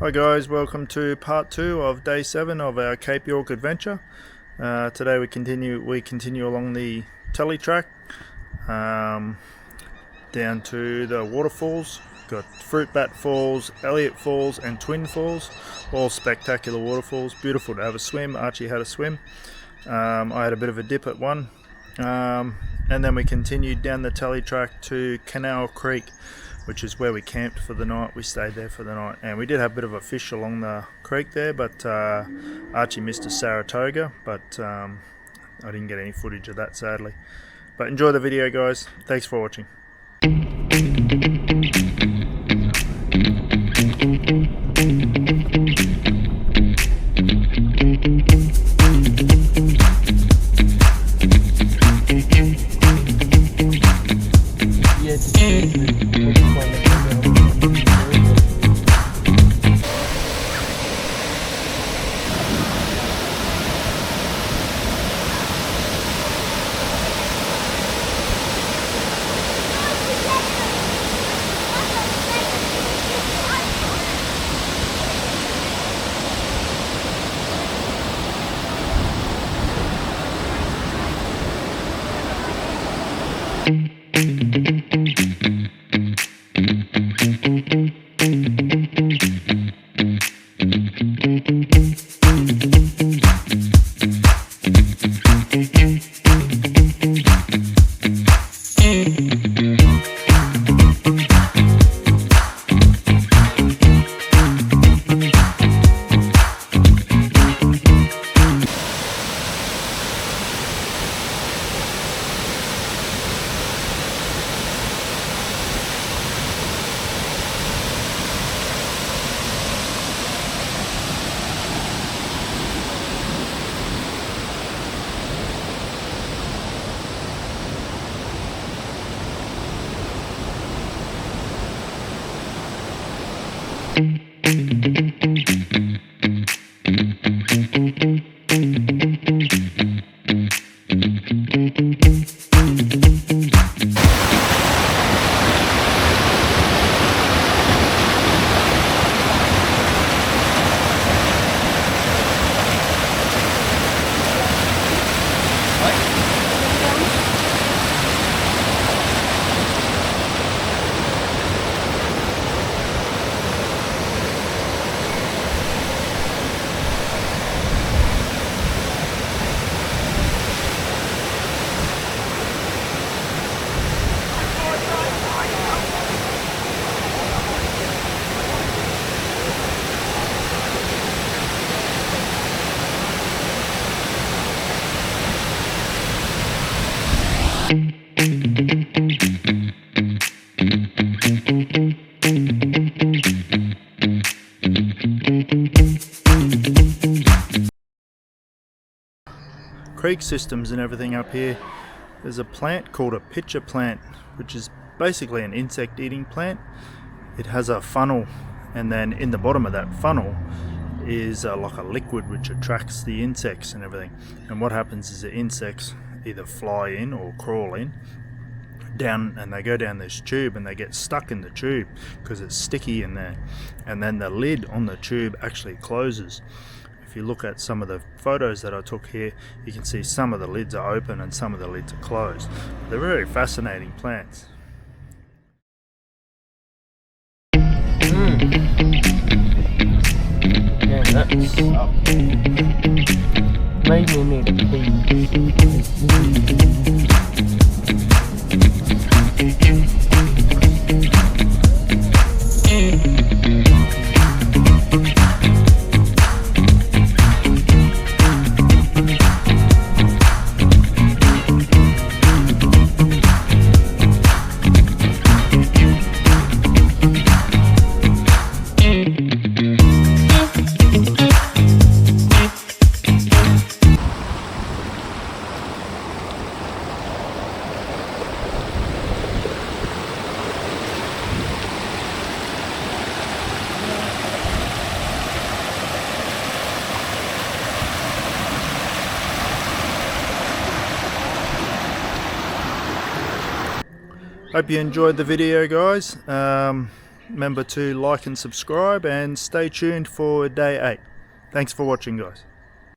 Hi guys, welcome to part 2 of day 7 of our Cape York adventure. Today we continue along the Tully track down to the waterfalls. Got Fruitbat Falls, Elliot Falls and Twin Falls, all spectacular waterfalls. Beautiful to have a swim. Archie had a swim. I had a bit of a dip at one, and then we continued down the Tully track to Canal Creek, which is where we camped for the night. We stayed there for the night, and we did have a bit of a fish along the creek there, but Archie missed a Saratoga, but I didn't get any footage of that, sadly. But enjoy the video, guys. Thanks for watching. Creek systems and everything up here. There's a plant called a pitcher plant, which is basically an insect eating plant. It has a funnel, and then in the bottom of that funnel is like a liquid which attracts the insects and everything. And what happens is the insects either fly in or crawl in down, and they go down this tube and they get stuck in the tube because it's sticky in there, and then the lid on the tube actually closes. If you look at some of the photos that I took here, you can see some of the lids are open and some of the lids are closed. They're very fascinating plants. Yeah, that's up. Made me need a Hope you enjoyed the video, guys. remember to like and subscribe, and stay tuned for day 8. Thanks for watching, guys.